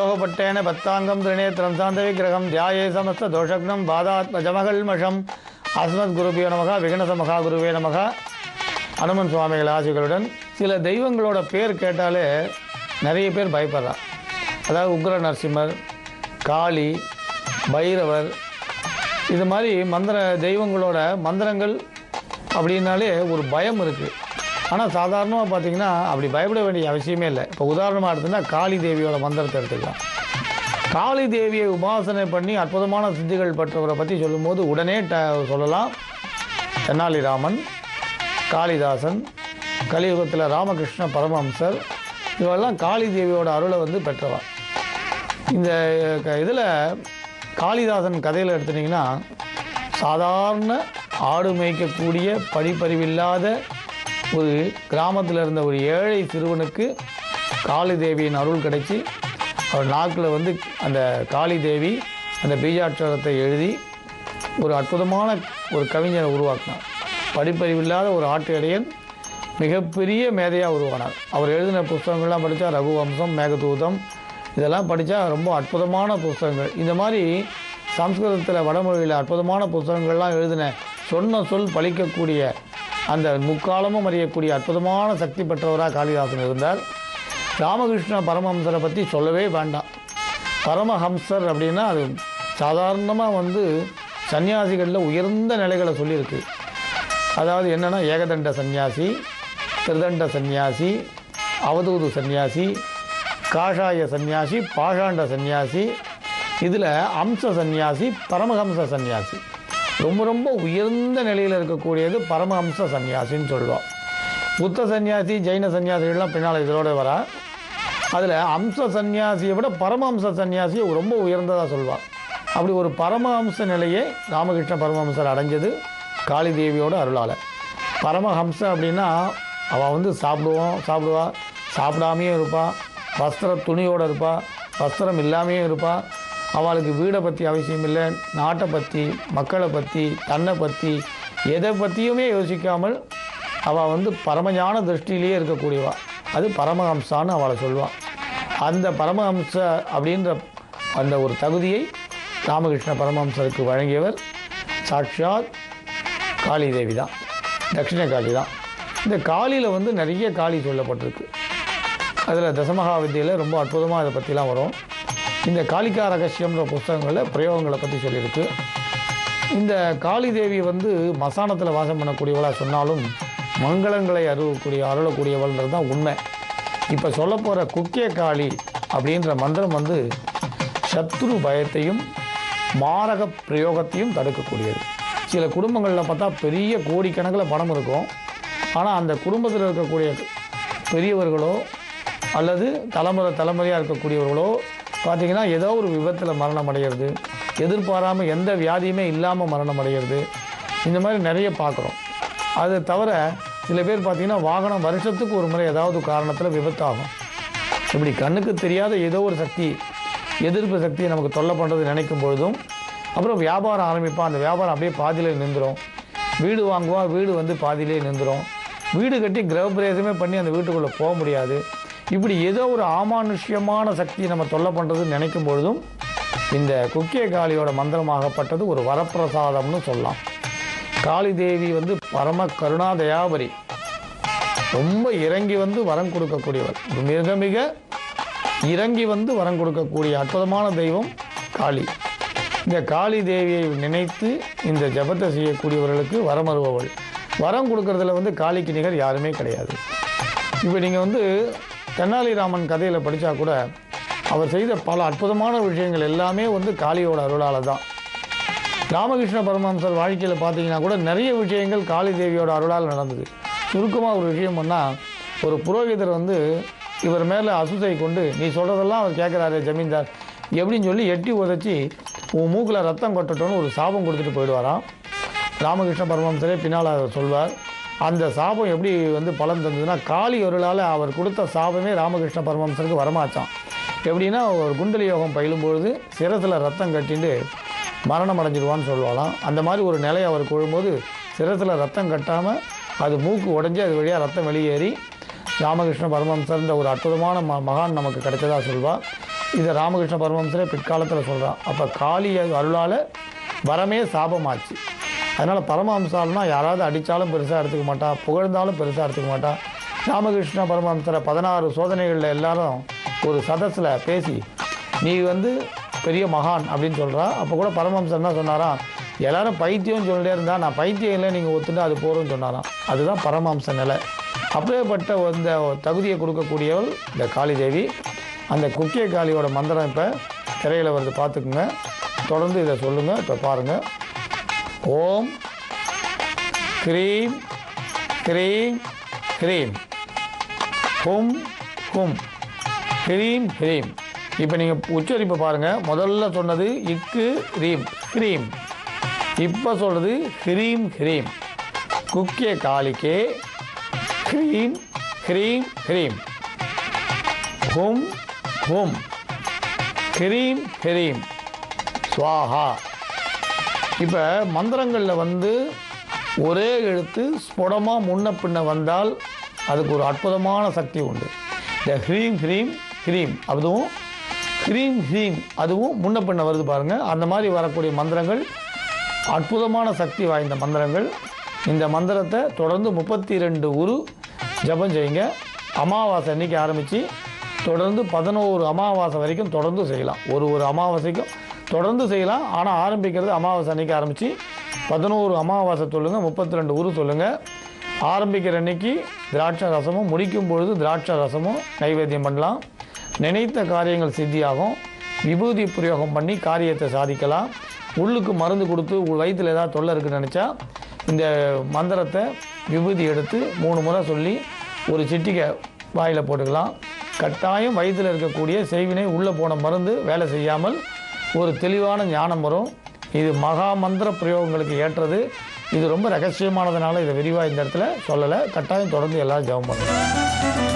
யோகப்பட்டேன பத்தாங்கம் திரிநேத்திரம் சாந்த விக்கிரகம் தியாயே சமஸ்த தோஷக்னம் பாதாத்மஜமகல்மஷம் அஸ்மத் குருபியோ நமகா விகனச மகா குருவே நமகா. அனுமன் சுவாமிகள் ஆசிகளுடன். சில தெய்வங்களோட பேர் கேட்டாலே நிறைய பேர் பயப்படுறான். அதாவது உக்ர நரசிம்மர், காளி, பைரவர், இது மாதிரி தெய்வங்களோட மந்திரங்கள் அப்படின்னாலே ஒரு பயம் இருக்குது. ஆனால் சாதாரணமாக பார்த்திங்கன்னா அப்படி பயப்பட வேண்டிய அவசியமே இல்லை. இப்போ உதாரணமாக எடுத்துன்னா காளி தேவியோட மந்திரத்தை எடுத்துக்கலாம். காளி தேவியை உபாசனை பண்ணி அற்புதமான சித்திகள் பெற்றவரை பற்றி சொல்லும்போது உடனே சொல்லலாம் தெனாலிராமன், காளிதாசன், கலியுகத்தில் ராமகிருஷ்ண பரமஹம்சர், இவெல்லாம் காளி தேவியோட அருளை பெற்றவா. இந்த இதில் காளிதாசன் கதையில் எடுத்துட்டிங்கன்னா சாதாரண ஆடு மேய்க்கக்கூடிய படிப்பறிவில்லாத ஒரு கிராமத்தில் இருந்த ஒரு ஏழை சிறுவனுக்கு காளி தேவியின் அருள் கிடைச்சி அவர் நாக்கில் அந்த காளி தேவி அந்த பீஜாட்சரத்தை எழுதி ஒரு அற்புதமான ஒரு கவிஞரை உருவாக்கினார். படிப்பறிவில்லாத ஒரு ஆட்டு இடையன் மிகப்பெரிய மேதையாக உருவானார். அவர் எழுதின புஸ்தகங்கள்லாம் படித்தா ரகுவம்சம், மேகதூதம், இதெல்லாம் படித்தா ரொம்ப அற்புதமான புஸ்தகங்கள். இந்த மாதிரி சம்ஸ்கிருதத்தில் வடமொழியில் அற்புதமான புஸ்தகங்கள்லாம் எழுதின சொன்ன சொல் பழிக்கக்கூடிய அந்த முக்காலமும் அறியக்கூடிய அற்புதமான சக்தி பெற்றவராக காளிதாசன் இருந்தார். ராமகிருஷ்ண பரமஹம்சரை பற்றி சொல்லவே வேண்டாம். பரமஹம்சர் அப்படின்னா அது சாதாரணமாக சன்னியாசிகளில் உயர்ந்த நிலைகளை சொல்லியிருக்கு. அதாவது என்னென்னா ஏகதண்ட சந்நியாசி, திருதண்ட சந்நியாசி, அவதூது சந்நியாசி, காஷாய சந்நியாசி, பாஷாண்ட சந்நியாசி, இதில் அம்ச சந்நியாசி, பரமஹம்ச சந்நியாசி. ரொம்ப ரொம்ப உயர்ந்த நிலையில் இருக்கக்கூடியது பரமஹம்ச சந்நியாசின்னு சொல்லுவோம். புத்த சந்நியாசி, ஜெயின சந்நியாசிகள்லாம் பின்னால் இதோட வரா. அதில் அம்ச சந்நியாசியை விட பரமஹம்ச சந்நியாசியை ரொம்ப உயர்ந்ததாக சொல்வார். அப்படி ஒரு பரமஹம்ச நிலையை ராமகிருஷ்ண பரமஹம்சர் அடைஞ்சது காளி தேவியோட அருளால். பரமஹம்ச அப்படின்னா அவள் சாப்பிடுவா, சாப்பிடாமையும் இருப்பாள், வஸ்திர துணியோடு இருப்பாள், வஸ்திரம் இல்லாமையும் இருப்பாள். அவளுக்கு வீடை பற்றி அவசியம் இல்லை, நாட்டை பற்றி, மக்களை பற்றி, தன்னை பற்றி எதை பற்றியுமே யோசிக்காமல் அவள் பரமஞான திருஷ்டியிலேயே இருக்கக்கூடியவா. அது பரமஹம்சான்னு அவளை சொல்வாள். அந்த பரமஹம்ச அப்படின்ற அந்த ஒரு தகுதியை ராமகிருஷ்ண பரமஹம்சருக்கு வழங்கியவர் சாட்சாத் காளி தேவி தான், தட்சிண காளி தான். இந்த காளியில் நிறைய காளி சொல்லப்பட்டிருக்கு. அதில் தசமகா வித்தியில் ரொம்ப அற்புதமாக அதை பற்றிலாம் வரும். இந்த காளிகா ரகசியம்ன்ற புஸ்தகங்களில் பிரயோகங்களை பற்றி சொல்லியிருக்கு. இந்த காளி தேவி மசானத்தில் வாசம் பண்ணக்கூடியவளாக சொன்னாலும் மங்களங்களை அருளக்கூடியவள்ன்றது தான் உண்மை. இப்போ சொல்ல போகிற குக்கிய காளி அப்படின்ற மந்திரம் சத்ரு பயத்தையும் மாரக பிரயோகத்தையும் தடுக்கக்கூடியது. சில குடும்பங்களில் பார்த்தா பெரிய கோடிக்கணக்கில் பணம் இருக்கும். ஆனால் அந்த குடும்பத்தில் இருக்கக்கூடிய பெரியவர்களோ அல்லது தலைமுறையாக இருக்கக்கூடியவர்களோ பார்த்திங்கன்னா ஏதோ ஒரு விபத்தில் மரணம் அடைகிறது, எதிர்பாராமல் எந்த வியாதியுமே இல்லாமல் மரணம் அடைகிறது, இந்த மாதிரி நிறைய பார்க்குறோம். அது தவிர சில பேர் பார்த்திங்கன்னா வாகனம் வருஷத்துக்கு ஒரு முறை ஏதாவது காரணத்தில் விபத்தாகும். இப்படி கண்ணுக்கு தெரியாத ஏதோ ஒரு சக்தி, எதிர்ப்பு சக்தியை நமக்கு தொல்லை பண்ணுறது நினைக்கும் பொழுதும் அப்புறம் வியாபாரம் ஆரம்பிப்பான். அந்த வியாபாரம் அப்படியே பாதியிலே நின்றுடும். வீடு வாங்குவான், வீடு பாதியிலே நின்றுடும். வீடு கட்டி கிரகப்பிரவேசமே பண்ணி அந்த வீட்டுக்குள்ளே போக முடியாது. இப்படி ஏதோ ஒரு அமானுஷ்யமான சக்தி நம்ம தொல்லை பண்ணுறதுன்னு நினைக்கும் பொழுதும் இந்த குக்கிய காளியோட மந்திரமாகப்பட்டது ஒரு வரப்பிரசாதம்னு சொல்லலாம். காளி தேவி பரம கருணாதயாபரி, ரொம்ப இறங்கி வரம் கொடுக்கக்கூடியவர், மிக மிக இறங்கி வரம் கொடுக்கக்கூடிய அற்புதமான தெய்வம் காளி. இந்த காளி தேவியை நினைத்து இந்த ஜபத்தை செய்யக்கூடியவர்களுக்கு வரம் வருபவள். வரம் கொடுக்கறதுல காளிக்கு நிகர் யாருமே கிடையாது. இப்போ நீங்கள் தெனாலிராமன் கதையில் படித்தா கூட அவர் செய்த பல அற்புதமான விஷயங்கள் எல்லாமே காளியோட அருளால் தான். ராமகிருஷ்ண பரமஹம்சர் வாழ்க்கையில் பார்த்தீங்கன்னா கூட நிறைய விஷயங்கள் காளி தேவியோட அருளால் நடந்தது. சுருக்கமாக ஒரு விஷயம் பண்ணால், ஒரு புரோகிதர் இவர் மேலே அசுசை கொண்டு நீ சொல்கிறதெல்லாம் அவர் கேட்குறாரு ஜமீன்தார் எப்படின்னு சொல்லி எட்டி உதச்சி உன் மூக்கில் ரத்தம் கொட்டட்டோன்னு ஒரு சாபம் கொடுத்துட்டு போயிடுவாராம். ராமகிருஷ்ண பரமஹம்சரே பின்னால் அவர் சொல்வார், அந்த சாபம் எப்படி பலன் தந்ததுன்னா காளி அருளால் அவர் கொடுத்த சாபமே ராமகிருஷ்ண பரமஹம்சருக்கு வரமாச்சான். எப்படின்னா ஒரு குண்டலி யோகம் பயிலும்பொழுது சிரசில் ரத்தம் கட்டிட்டு மரணம் அடைஞ்சிடுவான்னு சொல்லுவாலாம். அந்த மாதிரி ஒரு நிலை அவர் கொழும்போது சிரசில் ரத்தம் கட்டாமல் அது மூக்கு உடஞ்சி அது வழியாக ரத்தம் வெளியேறி ராமகிருஷ்ண பரமஹம்சர்ன்ற ஒரு அற்புதமான மகான் நமக்கு கிடைச்சதாக சொல்வார். இதை ராமகிருஷ்ண பரமஹம்சரே பிற்காலத்தில் சொல்கிறான். அப்போ காளி அருளால் வரமே சாபமாச்சு. அதனால் பரமஹம்சால்னா யாராவது அடித்தாலும் பெருசாக எடுத்துக்க மாட்டான், புகழ்ந்தாலும் பெருசாக எடுத்துக்க மாட்டான். ராமகிருஷ்ண பரமஹம்சரை 16 சோதனைகளில் எல்லாரும் ஒரு சதஸில் பேசி நீ பெரிய மகான் அப்படின்னு சொல்கிறா. அப்போ கூட பரமஹம்சர் தான் சொன்னாராம், எல்லோரும் பைத்தியம்னு சொல்லிட்டே இருந்தால் நான் பைத்தியம் இல்லை நீங்கள் ஒத்துட்டு அது போகிறோன்னு சொன்னாராம். அதுதான் பரமஹம்ச நிலை. அப்படியேப்பட்ட இந்த தகுதியை கொடுக்கக்கூடியவள் இந்த காளி தேவி. அந்த குக்கிய காளியோட மந்திரம் இப்போ திரையில் வருது, பார்த்துக்குங்க. தொடர்ந்து இதை சொல்லுங்கள். இப்போ பாருங்கள். ஓம் க்ரீம் க்ரீம் க்ரீம் ஹும் ஹும் க்ரீம் க்ரீம். இப்போ நீங்கள் உச்சரிப்பை பாருங்கள். முதல்ல சொன்னது இக்கு ரீம் க்ரீம், இப்போ சொல்கிறது ஹ்ரீம் ஹ்ரீம். குக்கிய காளிக்கே க்ரீம் க்ரீம் க்ரீம் ஹும் ஹும் க்ரீம் க்ரீம் ஸ்வாஹா. இப்போ மந்திரங்களில் ஒரே எழுத்து ஸ்புடமாக முன்ன பின்ன வந்தால் அதுக்கு ஒரு அற்புதமான சக்தி உண்டு. இந்த ஹ்ரீம் ஹ்ரீம் ஹ்ரீம் அதுவும் ஹ்ரீம் ஹ்ரீம் அதுவும் முன்ன பின்ன வருது பாருங்கள். அந்த மாதிரி வரக்கூடிய மந்திரங்கள் அற்புதமான சக்தி வாய்ந்த மந்திரங்கள். இந்த மந்திரத்தை தொடர்ந்து 32 உரு ஜபம் செய்யுங்க. அமாவாசை அன்றைக்கி ஆரம்பித்து தொடர்ந்து 11 அமாவாசை வரைக்கும் தொடர்ந்து செய்யலாம். ஒரு அமாவாசைக்கும் தொடர்ந்து செய்யலாம். ஆனால் ஆரம்பிக்கிறது அமாவாசை அன்றைக்கி ஆரம்பித்து 11 அமாவாசை சொல்லுங்கள், 32 உரு சொல்லுங்கள். ஆரம்பிக்கிற அன்றைக்கி திராட்சை ரசமும், முடிக்கும் பொழுது திராட்சை ரசமும் நைவேத்தியம் பண்ணலாம். நினைத்த காரியங்கள் சித்தியாகும். விபூதி பிரயோகம் பண்ணி காரியத்தை சாதிக்கலாம். உள்ளுக்கு மருந்து கொடுத்து வயிற்றில் ஏதாவது தொல்லை இருக்குன்னு நினச்சா இந்த மந்திரத்தை விபூதி எடுத்து 3 முறை சொல்லி ஒரு சிட்டிகை வாயில் போட்டுக்கலாம். கட்டாயம் வயிற்றில் இருக்கக்கூடிய செய்வினை உள்ளே போன மருந்து வேலை செய்யாமல் ஒரு தெளிவான ஞானம் வரும். இது மகா மந்திர பிரயோகங்களுக்கு ஏற்றது. இது ரொம்ப ரகசியமானதுனால இதை விரிவாக இந்த இடத்துல சொல்லலை. கட்டாயம் தொடர்ந்து எல்லோரும் ஜெபம் பண்ணுங்க.